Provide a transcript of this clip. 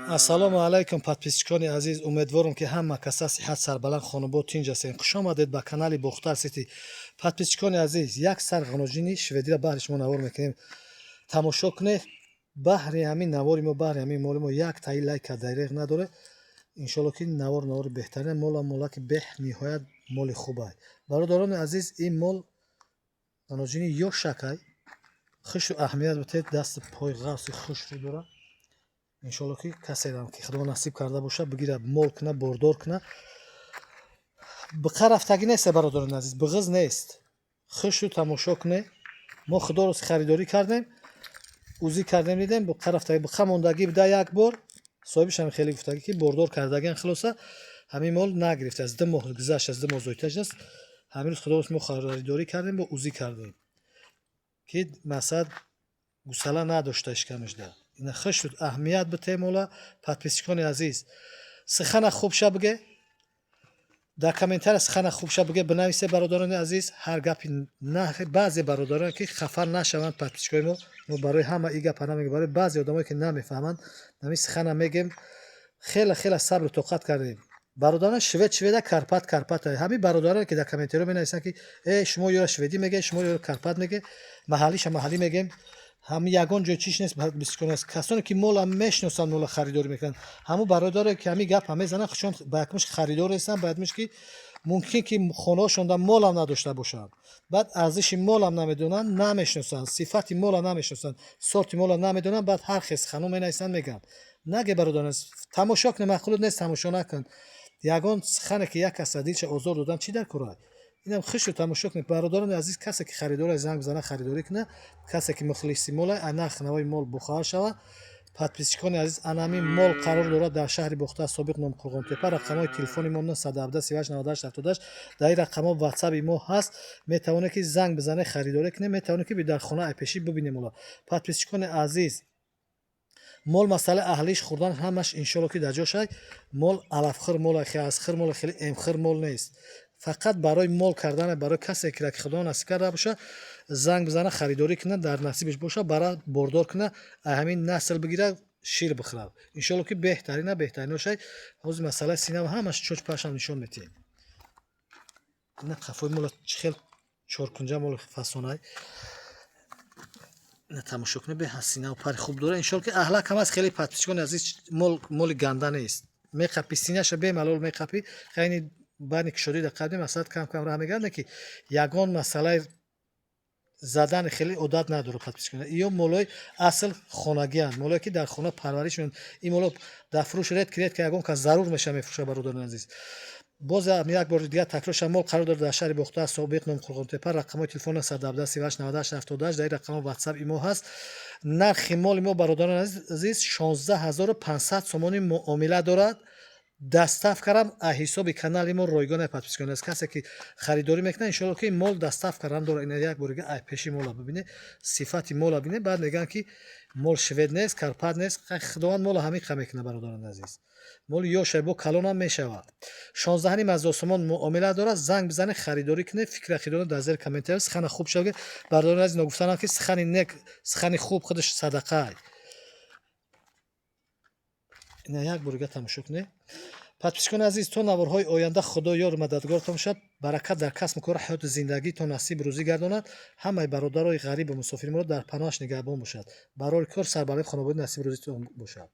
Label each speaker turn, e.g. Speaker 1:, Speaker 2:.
Speaker 1: ассалому алайкум подписчикони азиз, умедворам ки ҳама каса сиҳат сарбаланд хонобод тинҷ ҳастед. хуш омадед ба канали Бухтар Сити. Подписчикони азиз, як сар ғаножини шведиро баҳри шумо навор мекунем. тамошо кунед. баҳри ҳамин навори мо, баҳри ҳамин моли мо як таи лайка дайреғ надоре. иншоалло ки навори беҳтарин, мола ки беҳ ниҳоят моли хубай. бародарони азиз, ин мол ғаножини ёшакай хушру аҳамият бутед, дасти пой ғавси хушру дора. иншоалло ки каседам ки худо насиб карда боша бигира мол куна, бордор куна. биқа рафтагӣ нест бародарони азиз, биғиз нест. хушру тамошо куне. мо худоро харидорӣ кардем, ӯзӣ кардем, дидем биқа рафтагӣ, биқа мондагӣ буда як бор. соҳибиш ҳам хеле гуфтагӣ ки бордор кардагиан, хилоса ҳамин мол нагирифтааст. 2 моҳ гузашт, 2 моҳ зоиташаст. ҳамин рӯз худоро мо харидорӣ кардем, бо ӯзӣ кардем ки масад гусала надошта ишкамишда. ина хуш шуд, аҳамият бите мола. подписчикони азиз, сихана хубша биге, дар комментария сихана хубша биге бинависе бародарони азиз. ҳар гапи на баъзе бародарон ки хафа нашаванд, подписчикони мо барои ҳама и гапа намегем, барои баъзе одамое ки намефаҳманд намин сихана мегем. хела сабру тоқат кардем. бародарон шведа карпат ҳамин бародароне ки дар комментариҳо менависанд ки шумо ёро шведӣ меге, шумо ёро карпат меге, маҳаллиша маҳаллӣ мегем. ҳамин ягон ҷой чиш нест. подписчикони азиз, касоне ки мола мешиносанд, мола харидорӣ мекунанд, ҳамун бародаре ки ҳамин гапа мезананд, чун ба якмуш харидор ҳастанд, ба якмуш ки мумкин ки хонаҳошон молам надошта бошанд, баъд арзиши молам намедонанд, намешиносанд, сифати мола намешиносанд, сорти мола намедонанд, баъд ҳар хел сиханҳо менависанд, мегӯянд. наге бародарон азиз, тамошо кунед, махлуд нест тамошо накунед. ягон сихане ки як каса дилша озор доданд, чӣ дар кора? инам хушу тамошо кунед. бародарони азиз, касе ки харидор занг бизана, харидорӣ куна. касе ки мухлиси мола, нарх навои мол бухавар шава. подписчикони азиз, анами мол қарор дорад дар шаҳри Бухтар, собиқ ном Қурғонтепа. рақамҳои телефони мо 017 38 98 78. дар ин рақамҳо ватсаби мо ҳаст. метавонед ки занг бизанед, харидорӣ кунед, метавонед ки дар хона айпешӣ бибинед. мола подписчикони азиз, мол масъалаи аҳлиш хӯрдан ҳамаш иншоалло ки дар ҷошай. мол алафхӯр мола, азхӯр мола, хеле эмхӯр мол нест. фақат барои мол кардане, барои касе ки худо насиб карда боша, занг бизана, харидорӣ куна, дар насибиш боша, бара бордор куна, ҳамин насл бигира, шир бихӯрад. иншоалло ки беҳтарин бошад. ҳозир масъалаи синава ҳамаш чоч пашам нишон метиҳем. ина қафои мола чӣ хел чоркунҷа моли фасонай. ина тамошо кунед, бе ҳасина ва пари хуб дора. иншоалло ки аҳлак ҳам аст. хеле подписчикони азиз, моли ганда нест. меқапи синаша бемалол меқапи, хайни бани кушодӣ дар қадми масад кам раҳ мегардад ки ягон масъалаи задани хеле одат надорад. подписчикони ё молои асл хонагианд, молое ки дар хона парвариш шуданд. ин моло дар фурӯш редки ягон кас зарур меша мефурӯша. бародарони азиз, боз як бори дигар такрарша, мол қарор дорад дар шаҳри Бухтар, собиқ ном Қурғонтепа. рақамҳои телефон 017 38 98 78. дар ин рақамҳо ватсаби мо ҳаст. нархи моли мо бародарони азиз 16500 сомони муомила дорад. доставкарам аз ҳисоби канали мо ройгона. подписчикони азиз, касе ки харидорӣ мекунад, иншоалло ки мол доставкарам дорад. ина як борига айпеши мола бибине, сифати мола бибине, баъд мегӯянд ки мол швед нест, карпат нест. худованд мола ҳамиқа мекунад. бародарони азиз, моли ёшай бо калонам мешавад. 16500 сомон муомила дорад. занг бизане, харидорӣ куне. фикра хидона дар зери комментария. сихана хуб шавге. бародарони азиз, нагуфтанам ки сихани нек, сихани хуб худаш садақай. ина як борига тамошо кунед. подписчикони азиз, то наворҳои оянда худо ёр мададгортон бошад. баракат дар касбу кор, ҳаёту зиндагитон насиб рӯзӣ гардонад. ҳамаи бародарои ғарибу мусофири моро дар паноҳаш нигаҳбон бошад. барори кор сарбаландии хонободӣ насиб рӯзитон бошад.